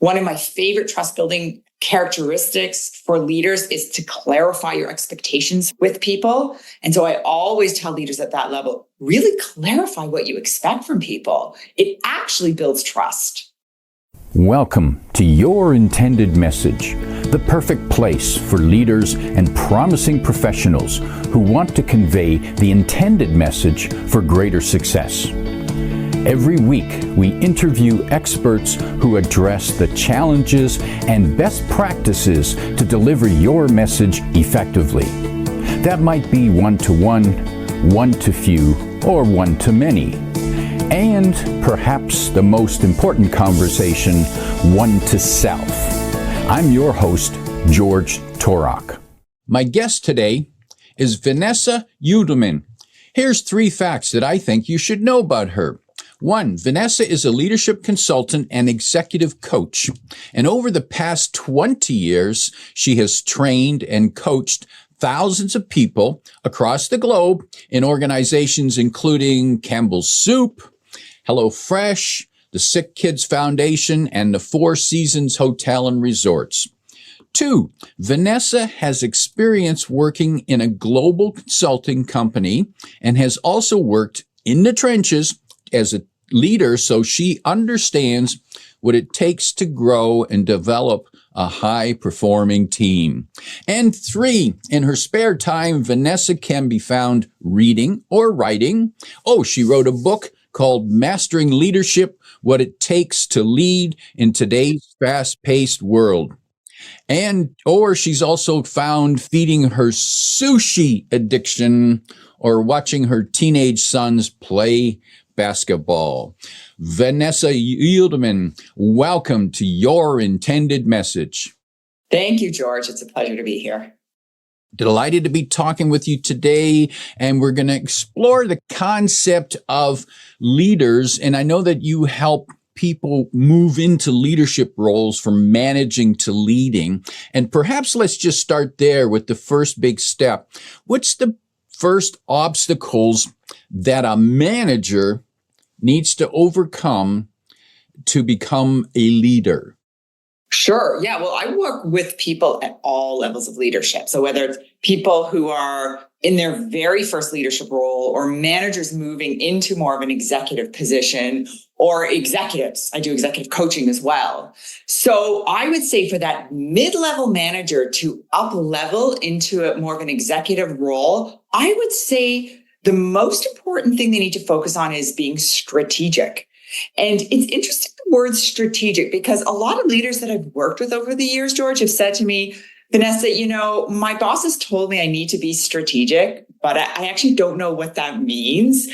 One of my favorite trust building characteristics for leaders is to clarify your expectations with people. And so I always tell leaders at that level, really clarify what you expect from people. It actually builds trust. Welcome to Your Intended Message, the perfect place for leaders and promising professionals who want to convey the intended message for greater success. Every week, we interview experts who address the challenges and best practices to deliver your message effectively. That might be one-to-one, one-to-few, or one-to-many. And perhaps the most important conversation, one-to-self. I'm your host, George Torok. My guest today is Vanessa Judelman. Here's 3 facts that I think you should know about her. 1, Vanessa is a leadership consultant and executive coach. And over the past 20 years, she has trained and coached thousands of people across the globe in organizations including Campbells Soup, HelloFresh, the SickKids Foundation, and the Four Seasons Hotel and Resorts. 2, Vanessa has experience working in a global consulting company and has also worked in the trenches as a leader, so she understands what it takes to grow and develop a high-performing team. And 3, in her spare time, Vanessa can be found reading or writing. She wrote a book called Mastering Leadership, What It Takes to Lead in Today's Fast-Paced World. Or she's also found feeding her sushi addiction or watching her teenage sons play basketball. Vanessa Yudelman, welcome to Your Intended Message. Thank you, George. It's a pleasure to be here. Delighted to be talking with you today, and we're going to explore the concept of leaders. And I know that you help people move into leadership roles from managing to leading. And perhaps let's just start there with the first big step. What's the first obstacles that a manager needs to overcome to become a leader? Sure. Yeah. Well, I work with people at all levels of leadership. So whether it's people who are in their very first leadership role or managers moving into more of an executive position or executives, I do executive coaching as well. So I would say for that mid-level manager to up-level into a more of an executive role, I would say the most important thing they need to focus on is being strategic. And it's interesting, the word strategic, because a lot of leaders that I've worked with over the years, George, have said to me, Vanessa, my boss has told me I need to be strategic, but I actually don't know what that means.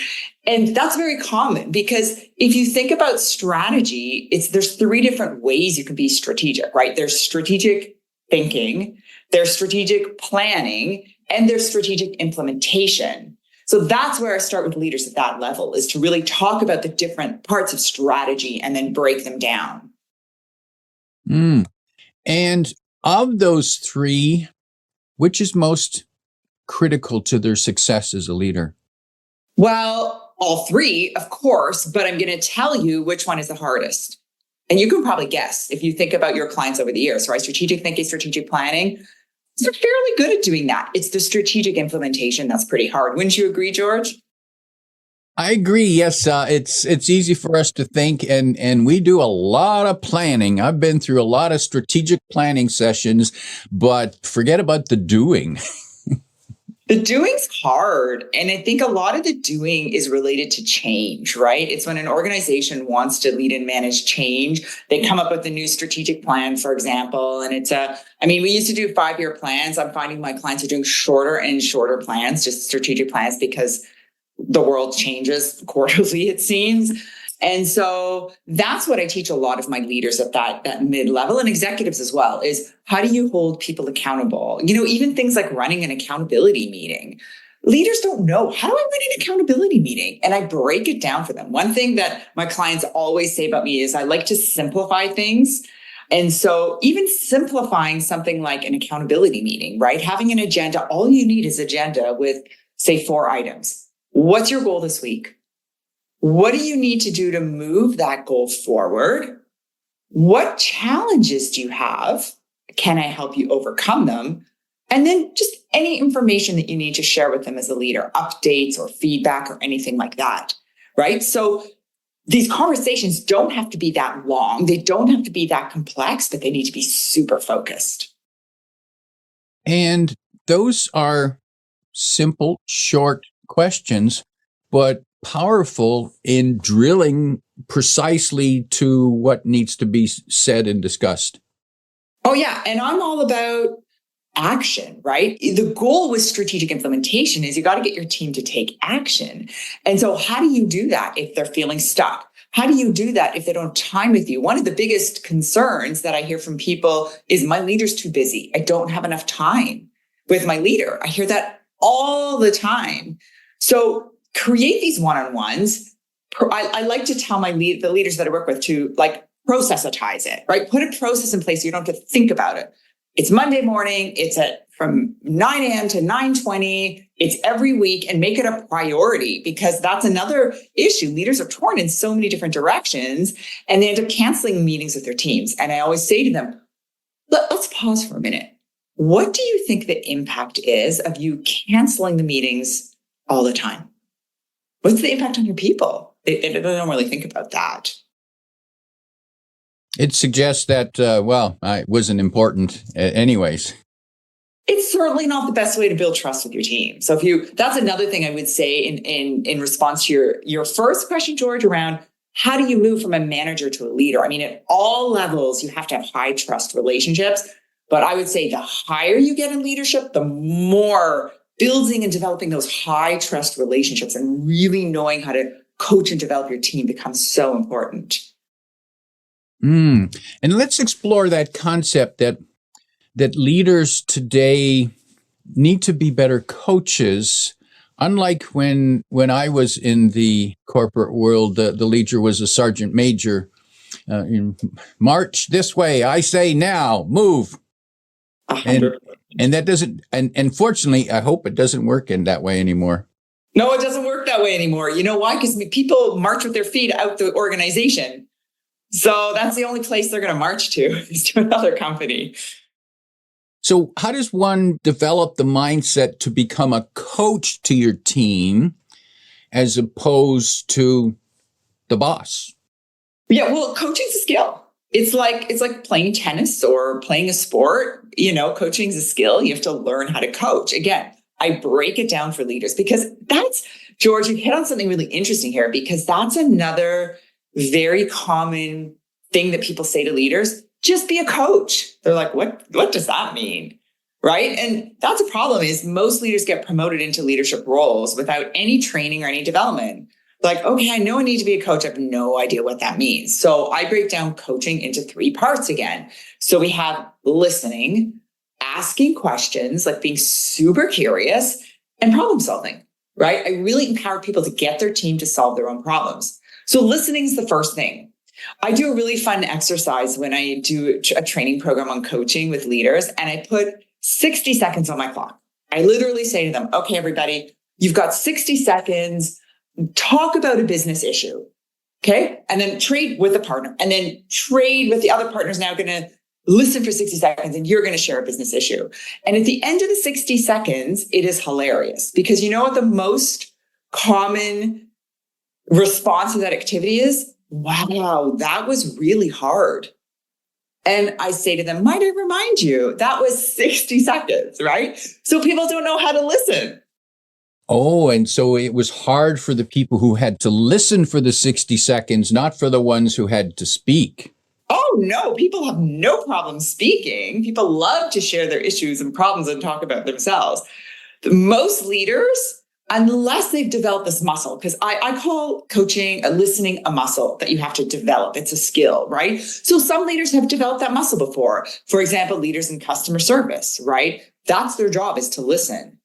And that's very common because if you think about strategy, there's 3 different ways you can be strategic, right? There's strategic thinking, there's strategic planning, and there's strategic implementation. So that's where I start with leaders at that level, is to really talk about the different parts of strategy and then break them down. And of those 3, which is most critical to their success as a leader? Well, all 3, of course, but I'm going to tell you which one is the hardest. And you can probably guess if you think about your clients over the years, right? Strategic thinking, strategic planning. They're fairly good at doing that. It's the strategic implementation that's pretty hard. Wouldn't you agree, George? I agree. Yes, it's easy for us to think, and we do a lot of planning. I've been through a lot of strategic planning sessions, but forget about the doing. The doing's hard. And I think a lot of the doing is related to change, right? It's when an organization wants to lead and manage change, they come up with a new strategic plan, for example. And we used to do 5-year plans. I'm finding my clients are doing shorter and shorter plans, just strategic plans, because the world changes quarterly, it seems. And so that's what I teach a lot of my leaders at that mid-level, and executives as well, is how do you hold people accountable? Even things like running an accountability meeting. Leaders don't know, how do I run an accountability meeting? And I break it down for them. One thing that my clients always say about me is I like to simplify things. And so even simplifying something like an accountability meeting, right? Having an agenda, all you need is agenda with, say, 4 items. What's your goal this week? What do you need to do to move that goal forward? What challenges do you have? Can I help you overcome them? And then just any information that you need to share with them as a leader, updates or feedback or anything like that, right? So these conversations don't have to be that long. They don't have to be that complex, but they need to be super focused. And those are simple, short questions, but powerful in drilling precisely to what needs to be said and discussed. Oh, yeah. And I'm all about action, right? The goal with strategic implementation is you got to get your team to take action. And so how do you do that if they're feeling stuck? How do you do that if they don't have time with you? One of the biggest concerns that I hear from people is my leader's too busy. I don't have enough time with my leader. I hear that all the time. So create these one-on-ones. I like to tell the leaders that I work with to processitize it, right? Put a process in place so you don't have to think about it. It's Monday morning. It's from 9 a.m. to 9:20. It's every week, and make it a priority, because that's another issue. Leaders are torn in so many different directions, and they end up canceling meetings with their teams. And I always say to them, let's pause for a minute. What do you think the impact is of you canceling the meetings all the time? What's the impact on your people? They don't really think about that. It suggests that, it wasn't important anyways. It's certainly not the best way to build trust with your team. So that's another thing I would say in response to your first question, George, around how do you move from a manager to a leader? I mean, at all levels, you have to have high trust relationships. But I would say the higher you get in leadership, the more building and developing those high trust relationships and really knowing how to coach and develop your team becomes so important. And let's explore that concept that leaders today need to be better coaches. Unlike when I was in the corporate world, the leader was a sergeant major. March this way, I say now, move. And that doesn't, and fortunately, I hope it doesn't work in that way anymore. No, it doesn't work that way anymore. You know why? Because people march with their feet out the organization. So that's the only place they're going to march to, is to another company. So how does one develop the mindset to become a coach to your team as opposed to the boss? Yeah, well, coaching's a skill. It's like playing tennis or playing a sport. Coaching's a skill. You have to learn how to coach. Again, I break it down for leaders because George, you hit on something really interesting here, because that's another very common thing that people say to leaders. Just be a coach. They're like, what does that mean? Right? And that's a problem, is most leaders get promoted into leadership roles without any training or any development. Like, okay, I know I need to be a coach. I have no idea what that means. So I break down coaching into 3 parts again. So we have listening, asking questions, like being super curious, and problem solving, right? I really empower people to get their team to solve their own problems. So listening is the first thing. I do a really fun exercise when I do a training program on coaching with leaders, and I put 60 seconds on my clock. I literally say to them, okay, everybody, you've got 60 seconds. Talk about a business issue. Okay. And then trade with a partner, and then trade with the other partner's now going to listen for 60 seconds, and you're going to share a business issue. And at the end of the 60 seconds, it is hilarious, because you know what the most common response to that activity is? Wow, that was really hard. And I say to them, might I remind you, that was 60 seconds, right? So people don't know how to listen. Oh, and so it was hard for the people who had to listen for the 60 seconds, not for the ones who had to speak. Oh, no, people have no problem speaking. People love to share their issues and problems and talk about themselves. Most leaders, unless they've developed this muscle, because I call coaching, listening, a muscle that you have to develop. It's a skill, right? So some leaders have developed that muscle before. For example, leaders in customer service, right? That's their job, is to listen.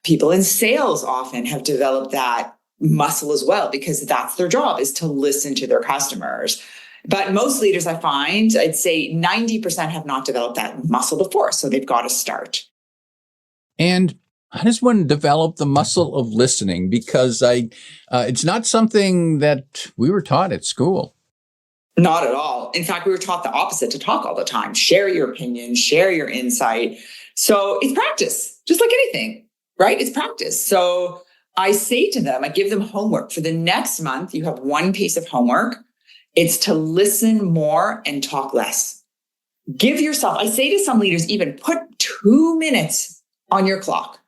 People in sales often have developed that muscle as well, because that's their job, is to listen to their customers. But most leaders, I find, I'd say 90% have not developed that muscle before. So they've got to start. And how does one develop the muscle of listening? Because it's not something that we were taught at school. Not at all. In fact, we were taught the opposite, to talk all the time, share your opinion, share your insight. So it's practice, just like anything, right? It's practice. So I say to them, I give them homework for the next month. You have one piece of homework. It's to listen more and talk less. Give yourself, I say to some leaders, even put 2 minutes on your clock.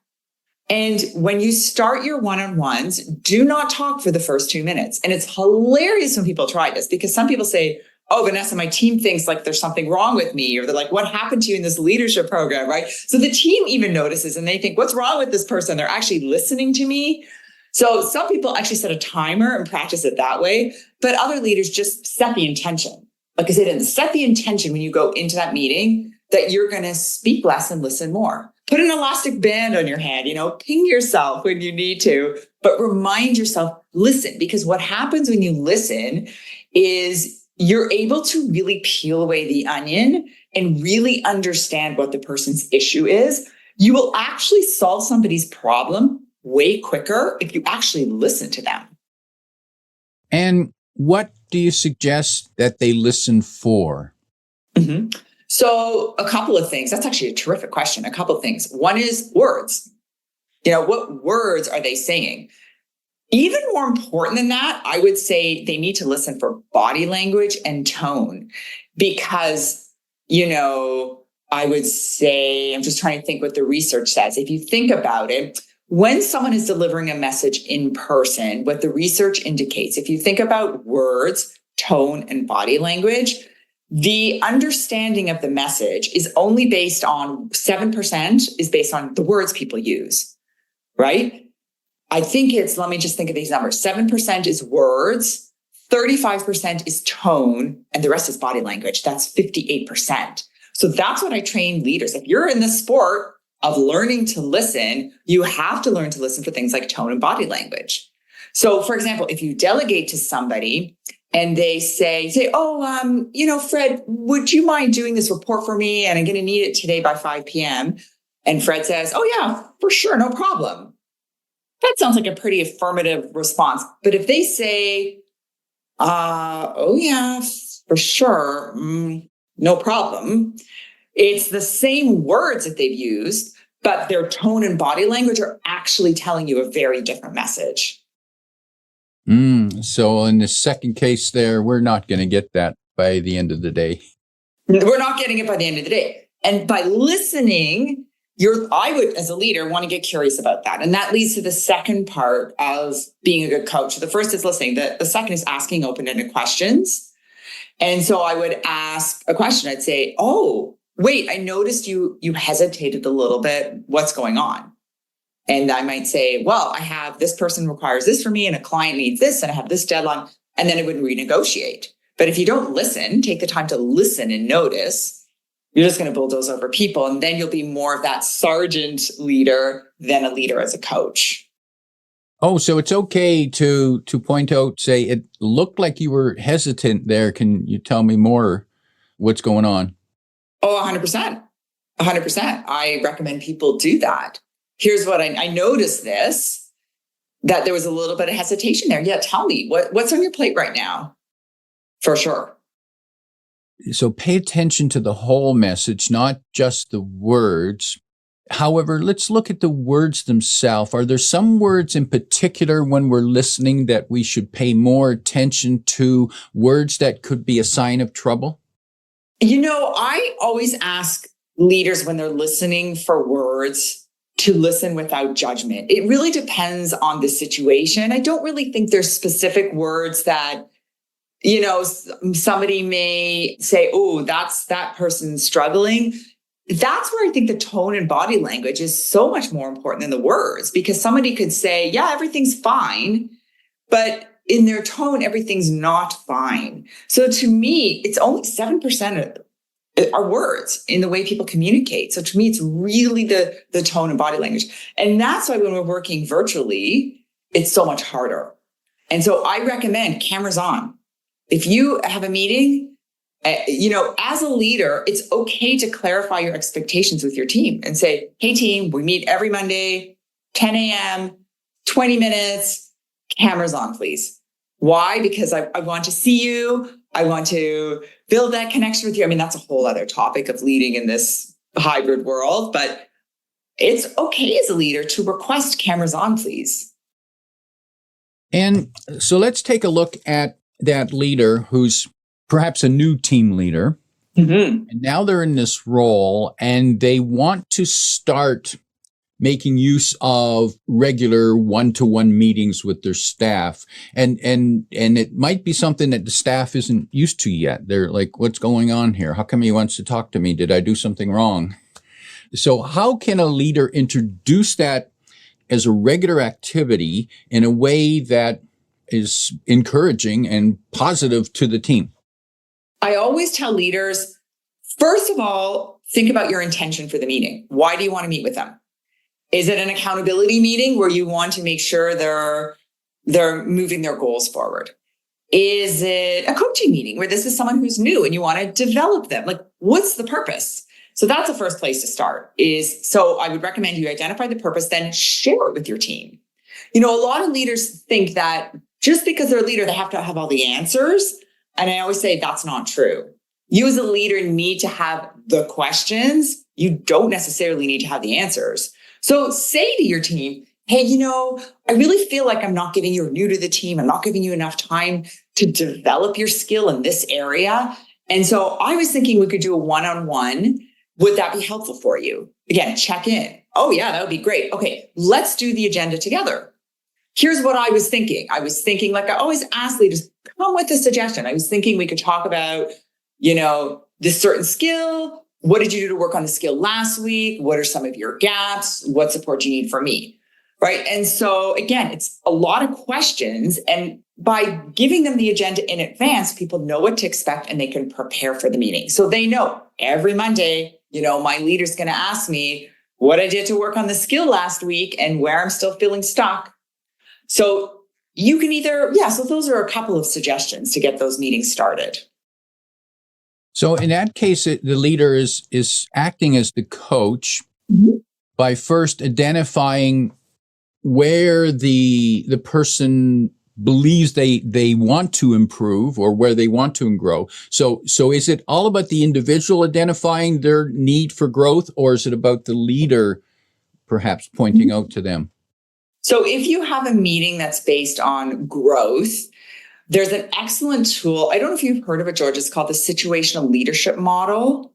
And when you start your one-on-ones, do not talk for the first 2 minutes. And it's hilarious when people try this, because some people say, oh, Vanessa, my team thinks like there's something wrong with me, or they're like, what happened to you in this leadership program, right? So the team even notices and they think, what's wrong with this person? They're actually listening to me. So some people actually set a timer and practice it that way, but other leaders just set the intention. Like I said, set the intention when you go into that meeting that you're going to speak less and listen more. Put an elastic band on your hand, ping yourself when you need to, but remind yourself, listen, because what happens when you listen is you're able to really peel away the onion and really understand what the person's issue is. You will actually solve somebody's problem way quicker if you actually listen to them. And what do you suggest that they listen for? Mm-hmm. So a couple of things. That's actually a terrific question. A couple of things. One is words. What words are they saying? Even more important than that, I would say they need to listen for body language and tone, because, I would say, I'm just trying to think what the research says. If you think about it, when someone is delivering a message in person, what the research indicates, if you think about words, tone, and body language, the understanding of the message is only based on 7% is based on the words people use, right? I think let me just think of these numbers. 7% is words, 35% is tone, and the rest is body language. That's 58%. So that's what I train leaders. If you're in the sport of learning to listen, you have to learn to listen for things like tone and body language. So for example, if you delegate to somebody and they say, oh, Fred, would you mind doing this report for me? And I'm going to need it today by 5 p.m. And Fred says, oh yeah, for sure. No problem. That sounds like a pretty affirmative response. But if they say, oh yeah, for sure. No problem. It's the same words that they've used, but their tone and body language are actually telling you a very different message. So in the second case there, we're not going to get that by the end of the day. We're not getting it by the end of the day. And by listening, I would, as a leader, want to get curious about that. And that leads to the second part of being a good coach. The first is listening. The second is asking open-ended questions. And so I would ask a question. I'd say, oh, wait, I noticed you hesitated a little bit. What's going on? And I might say, well, I have this person requires this for me and a client needs this and I have this deadline. And then I would renegotiate. But if you don't listen, take the time to listen and notice, you're just going to bulldoze over people. And then you'll be more of that sergeant leader than a leader as a coach. Oh, so it's okay to point out, say, it looked like you were hesitant there. Can you tell me more what's going on? Oh, 100%. 100%. I recommend people do that. Here's what I noticed that there was a little bit of hesitation there. Yeah, tell me, what's on your plate right now? For sure. So pay attention to the whole message, not just the words. However, let's look at the words themselves. Are there some words in particular when we're listening that we should pay more attention to, words that could be a sign of trouble? I always ask leaders when they're listening for words to listen without judgment. It really depends on the situation. I don't really think there's specific words that, somebody may say, oh, that person's struggling. That's where I think the tone and body language is so much more important than the words, because somebody could say, yeah, everything's fine, but in their tone, everything's not fine. So to me, it's only 7% are words in the way people communicate. So to me, it's really the tone and body language. And that's why when we're working virtually, it's so much harder. And so I recommend cameras on. If you have a meeting, as a leader, it's okay to clarify your expectations with your team and say, hey team, we meet every Monday, 10 a.m., 20 minutes, cameras on, please. Why? Because I want to see you. I want to build that connection with you. I mean, that's a whole other topic of leading in this hybrid world, but it's okay as a leader to request cameras on, please. And so let's take a look at that leader who's perhaps a new team leader. Mm-hmm. And now they're in this role and they want to start making use of regular one-to-one meetings with their staff. And it might be something that the staff isn't used to yet. They're like, what's going on here? How come he wants to talk to me? Did I do something wrong? So how can a leader introduce that as a regular activity in a way that is encouraging and positive to the team? I always tell leaders, first of all, think about your intention for the meeting. Why do you want to meet with them? Is it an accountability meeting where you want to make sure they're moving their goals forward? Is it a coaching meeting where this is someone who's new and you want to develop them? Like, what's the purpose? So that's the first place to start so I would recommend you identify the purpose, then share it with your team. A lot of leaders think that just because they're a leader, they have to have all the answers. And I always say that's not true. You as a leader need to have the questions. You don't necessarily need to have the answers. So say to your team, hey, I really feel like I'm not giving you, you're new to the team. I'm not giving you enough time to develop your skill in this area. And so I was thinking we could do a one-on-one. Would that be helpful for you? Again, check in. Oh yeah, that would be great. Okay, let's do the agenda together. Here's what I was thinking. I was thinking, like I always ask leaders, come with a suggestion. I was thinking we could talk about, this certain skill. What did you do to work on the skill last week? What are some of your gaps? What support do you need from me? Right. And so again, it's a lot of questions. And by giving them the agenda in advance, people know what to expect and they can prepare for the meeting. So they know every Monday, my leader's going to ask me what I did to work on the skill last week and where I'm still feeling stuck. So you can so those are a couple of suggestions to get those meetings started. So in that case, the leader is acting as the coach by first identifying where the person believes they want to improve or where they want to grow. So is it all about the individual identifying their need for growth, or is it about the leader perhaps pointing out to them? So if you have a meeting that's based on growth, there's an excellent tool. I don't know if you've heard of it, George. It's called the situational leadership model.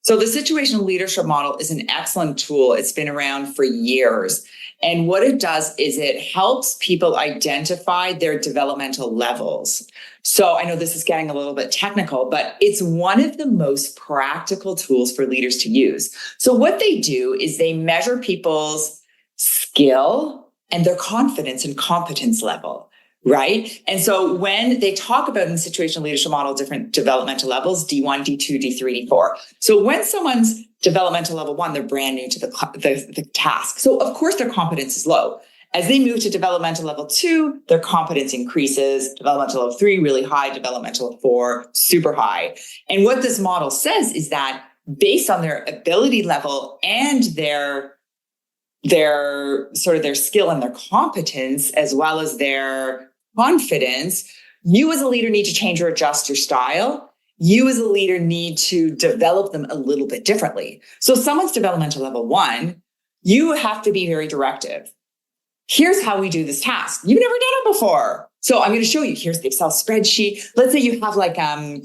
So the situational leadership model is an excellent tool. It's been around for years. And what it does is it helps people identify their developmental levels. So I know this is getting a little bit technical, but it's one of the most practical tools for leaders to use. So what they do is they measure people's skill and their confidence and competence level. Right. And so when they talk about in the situational leadership model, different developmental levels, D1, D2, D3, D4. So when someone's developmental level 1, they're brand new to the task. So of course their competence is low. As they move to developmental level 2, their competence increases. Developmental level 3, really high. Developmental level 4, super high. And what this model says is that based on their ability level and their skill and their competence, as well as their confidence, you as a leader need to change or adjust your style. You as a leader need to develop them a little bit differently. So someone's developmental level 1, you have to be very directive. Here's how we do this task. You've never done it before. So I'm going to show you. Here's the Excel spreadsheet. Let's say you have like a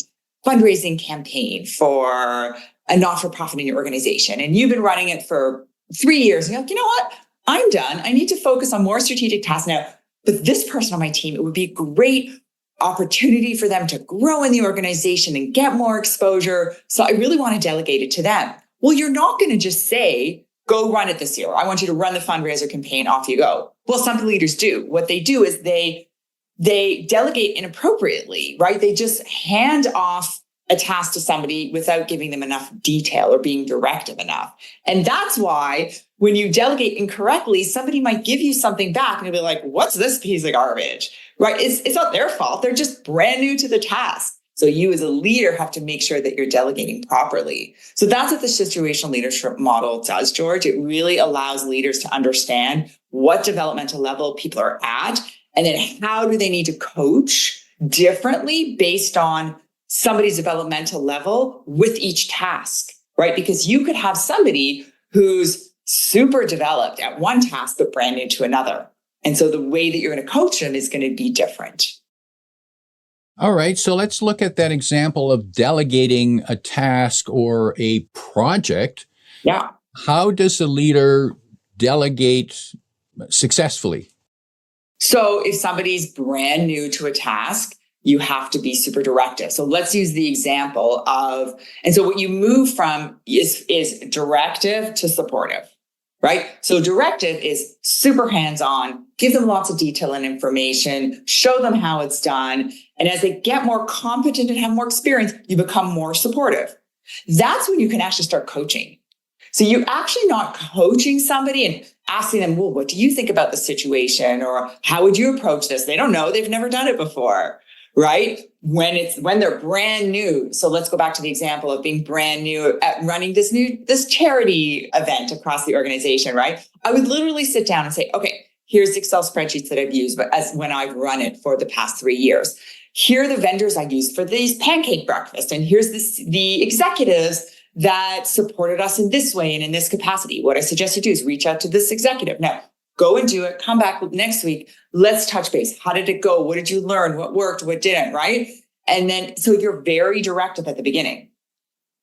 fundraising campaign for a not-for-profit in your organization, and you've been running it for 3 years. And you're like, you know what? I'm done. I need to focus on more strategic tasks now. But this person on my team, it would be a great opportunity for them to grow in the organization and get more exposure. So I really want to delegate it to them. Well, you're not going to just say, go run it this year. I want you to run the fundraiser campaign. Off you go. Well, some leaders do. What they do is they delegate inappropriately, right? They just hand off a task to somebody without giving them enough detail or being directive enough. And that's why when you delegate incorrectly, somebody might give you something back and you'll be like, what's this piece of garbage, right? It's not their fault. They're just brand new to the task. So you as a leader have to make sure that you're delegating properly. So that's what the situational leadership model does, George. It really allows leaders to understand what developmental level people are at, and then how do they need to coach differently based on somebody's developmental level with each task, right? Because you could have somebody who's super developed at one task, but brand new to another. And so the way that you're going to coach them is going to be different. All right, so let's look at that example of delegating a task or a project. Yeah. How does a leader delegate successfully? So if somebody's brand new to a task, you have to be super directive. So let's use the example of, and so what you move from is directive to supportive, right? So directive is super hands-on, give them lots of detail and information, show them how it's done. And as they get more competent and have more experience, you become more supportive. That's when you can actually start coaching. So you're actually not coaching somebody and asking them, well, what do you think about the situation? Or how would you approach this? They don't know. They've never done it before, right? When they're brand new. So let's go back to the example of being brand new at running this charity event across the organization, right? I would literally sit down and say, okay, here's the Excel spreadsheets that I've used, but as when I've run it for the past 3 years. Here are the vendors I used for these pancake breakfast. And here's the executives that supported us in this way and in this capacity. What I suggest you do is reach out to this executive. Now, go and do it. Come back next week. Let's touch base. How did it go? What did you learn? What worked? What didn't? Right? And then, so you're very directive at the beginning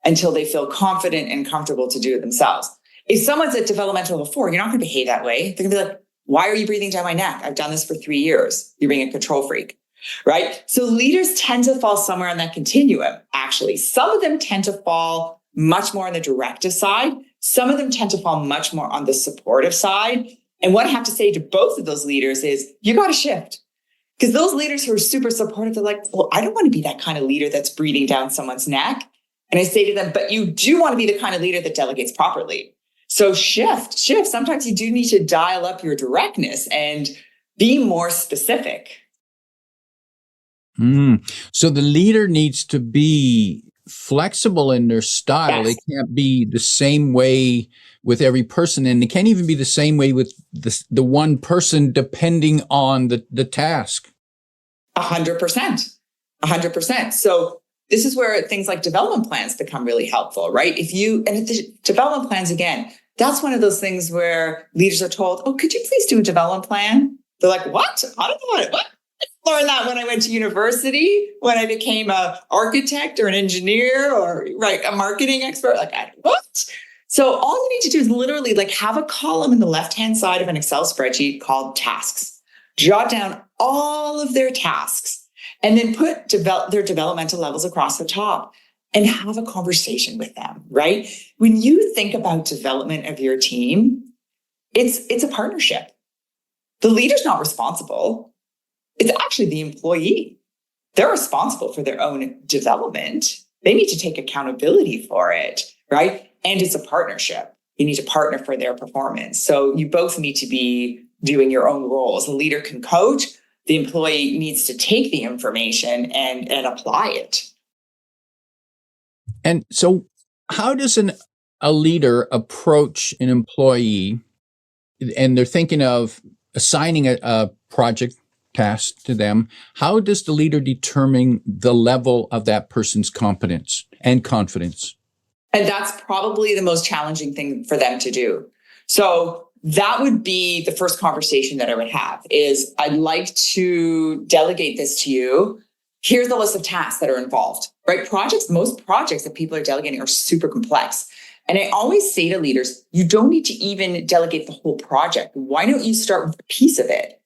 until they feel confident and comfortable to do it themselves. If someone's at developmental level 4, you're not going to behave that way. They're going to be like, why are you breathing down my neck? I've done this for 3 years. You're being a control freak. Right? So leaders tend to fall somewhere on that continuum. Actually, some of them tend to fall much more on the directive side. Some of them tend to fall much more on the supportive side. And what I have to say to both of those leaders is you got to shift. Because those leaders who are super supportive, they're like, well, I don't want to be that kind of leader that's breathing down someone's neck. And I say to them, but you do want to be the kind of leader that delegates properly. So shift. Sometimes you do need to dial up your directness and be more specific. So the leader needs to be flexible in their style. Yes. They can't be the same way with every person, and they can't even be the same way with the one person depending on the task. 100%. 100%. So this is where things like development plans become really helpful, right? If the development plans, again, that's one of those things where leaders are told, oh, could you please do a development plan? They're like, what? I don't know what? I learned that when I went to university, when I became an architect or an engineer or a marketing expert. Like, what? So all you need to do is literally have a column in the left-hand side of an Excel spreadsheet called tasks. Jot down all of their tasks and then put their developmental levels across the top and have a conversation with them, right? When you think about development of your team, it's a partnership. The leader's not responsible. It's actually the employee. They're responsible for their own development. They need to take accountability for it, right? And it's a partnership. You need to partner for their performance. So you both need to be doing your own roles. The leader can coach. The employee needs to take the information and apply it. And so how does a leader approach an employee, and they're thinking of assigning a project task to them? How does the leader determine the level of that person's competence and confidence? And that's probably the most challenging thing for them to do. So that would be the first conversation that I would have is, I'd like to delegate this to you. Here's the list of tasks that are involved, right? Most projects that people are delegating are super complex. And I always say to leaders, you don't need to even delegate the whole project. Why don't you start with a piece of it,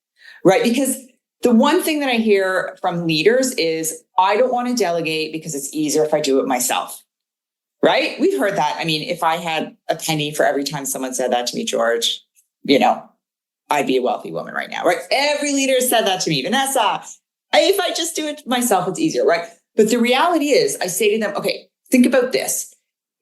right? Because the one thing that I hear from leaders is, I don't want to delegate because it's easier if I do it myself, right? We've heard that. I mean, if I had a penny for every time someone said that to me, George, I'd be a wealthy woman right now, right? Every leader said that to me, Vanessa, if I just do it myself, it's easier, right? But the reality is, I say to them, okay, think about this.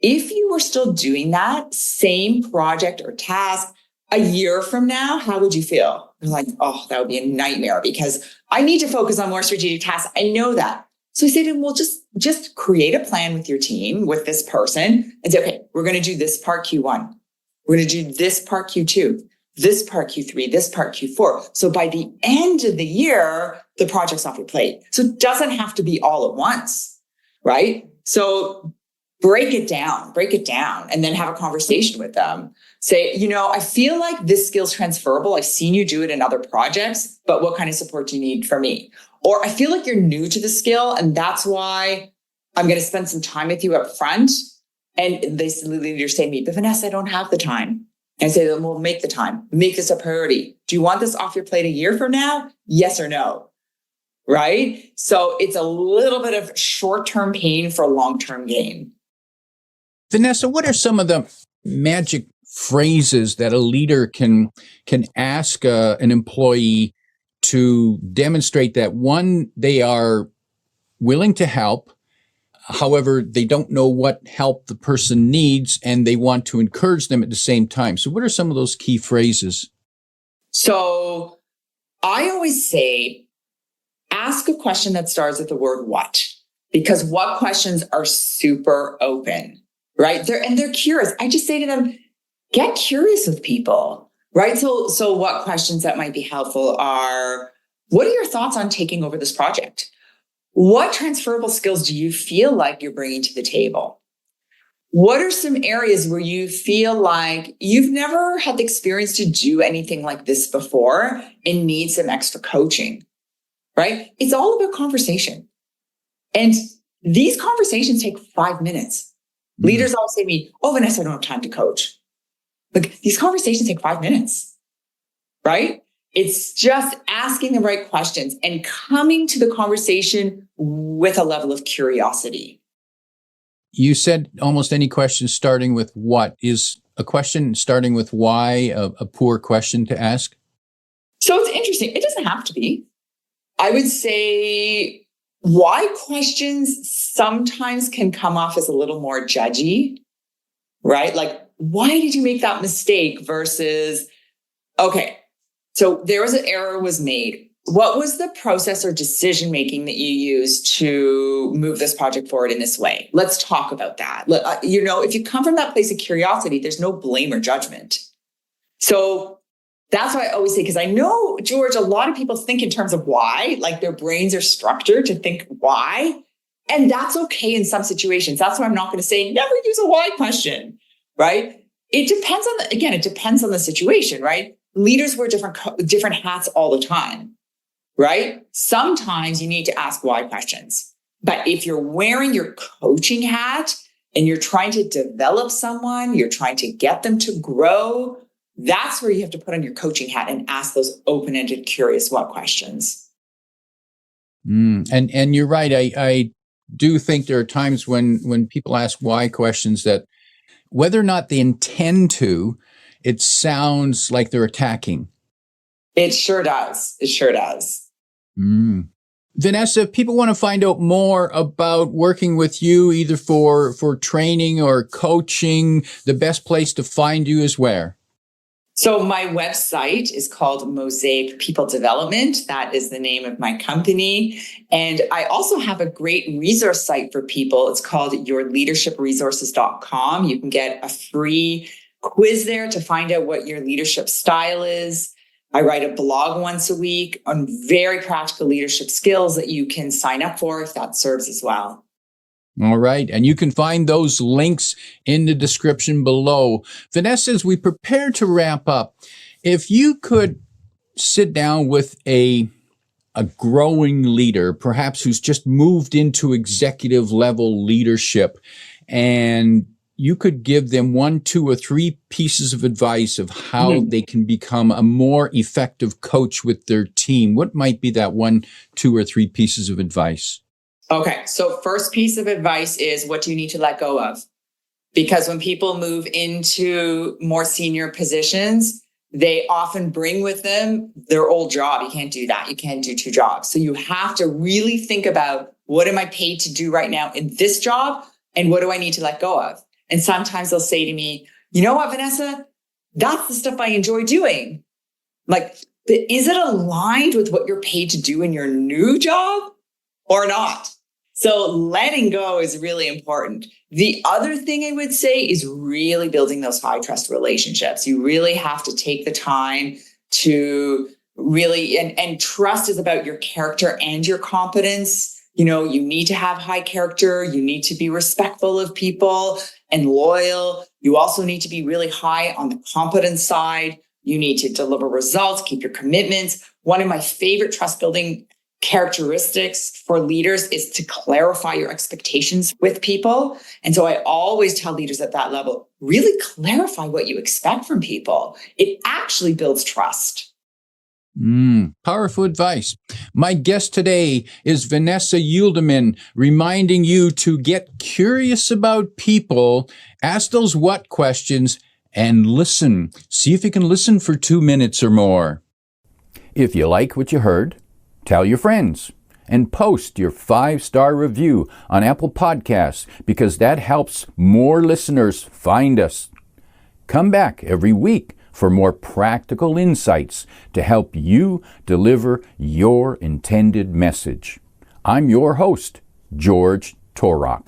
If you were still doing that same project or task a year from now, how would you feel? They're like, oh, that would be a nightmare because I need to focus on more strategic tasks. I know that. So I say to them, well, just create a plan with your team, with this person, and say, okay, we're going to do this part Q1. We're going to do this part Q2, this part Q3, this part Q4. So by the end of the year, the project's off your plate. So it doesn't have to be all at once. right? So break it down, and then have a conversation with them. Say, I feel like this skill's transferable. I've seen you do it in other projects, but what kind of support do you need from me? Or I feel like you're new to the skill, and that's why I'm going to spend some time with you up front. And the leaders say to me, but Vanessa, I don't have the time. And I say, well, make the time, make this a priority. Do you want this off your plate a year from now? Yes or no? Right? So it's a little bit of short-term pain for long-term gain. Vanessa, what are some of the magic phrases that a leader can ask an employee to demonstrate that, one, they are willing to help, however, they don't know what help the person needs, and they want to encourage them at the same time? So what are some of those key phrases? So I always say, ask a question that starts with the word what, because what questions are super open, right? They're curious. I just say to them, get curious with people, right? So what questions that might be helpful are, what are your thoughts on taking over this project? What transferable skills do you feel like you're bringing to the table? What are some areas where you feel like you've never had the experience to do anything like this before and need some extra coaching, right? It's all about conversation. And these conversations take 5 minutes. Leaders always say to me, oh, Vanessa, I don't have time to coach. Look, these conversations take 5 minutes, right? It's just asking the right questions and coming to the conversation with a level of curiosity. You said almost any question starting with what. Is a question starting with why a poor question to ask? So it's interesting. It doesn't have to be. I would say why questions sometimes can come off as a little more judgy, right? Like, why did you make that mistake versus, okay, so there was an error was made. What was the process or decision-making that you used to move this project forward in this way? Let's talk about that. If you come from that place of curiosity, there's no blame or judgment. So that's why I always say, because I know, George, a lot of people think in terms of why, like their brains are structured to think why. And that's okay in some situations. That's why I'm not going to say never use a why question, right? It depends on the situation, right? Leaders wear different hats all the time, right? Sometimes you need to ask why questions. But if you're wearing your coaching hat and you're trying to develop someone, you're trying to get them to grow, that's where you have to put on your coaching hat and ask those open-ended, curious what questions. And you're right. I do think there are times when people ask why questions that, whether or not they intend to, it sounds like they're attacking. It sure does. Vanessa, if people want to find out more about working with you, either for training or coaching, the best place to find you is where? So my website is called Mosaic People Development. That is the name of my company. And I also have a great resource site for people. It's called yourleadershipresources.com. You can get a free quiz there to find out what your leadership style is. I write a blog once a week on very practical leadership skills that you can sign up for if that serves as well. All right. And you can find those links in the description below. Vanessa, as we prepare to wrap up, if you could sit down with a growing leader, perhaps who's just moved into executive level leadership, and you could give them 1, 2, or 3 pieces of advice of how they can become a more effective coach with their team, what might be that 1, 2, or 3 pieces of advice? Okay, so first piece of advice is, what do you need to let go of? Because when people move into more senior positions, they often bring with them their old job. You can't do that. You can't do 2 jobs. So you have to really think about, what am I paid to do right now in this job? And what do I need to let go of? And sometimes they'll say to me, you know what, Vanessa, that's the stuff I enjoy doing. Like, is it aligned with what you're paid to do in your new job or not? So letting go is really important. The other thing I would say is really building those high trust relationships. You really have to take the time to really, and trust is about your character and your competence. You need to have high character. You need to be respectful of people and loyal. You also need to be really high on the competence side. You need to deliver results, keep your commitments. One of my favorite trust building characteristics for leaders is to clarify your expectations with people. And so I always tell leaders at that level, really clarify what you expect from people. It actually builds trust. Powerful advice. My guest today is Vanessa Judelman, reminding you to get curious about people, ask those what questions, and listen. See if you can listen for 2 minutes or more. If you like what you heard, tell your friends and post your 5-star review on Apple Podcasts because that helps more listeners find us. Come back every week for more practical insights to help you deliver your intended message. I'm your host, George Torok.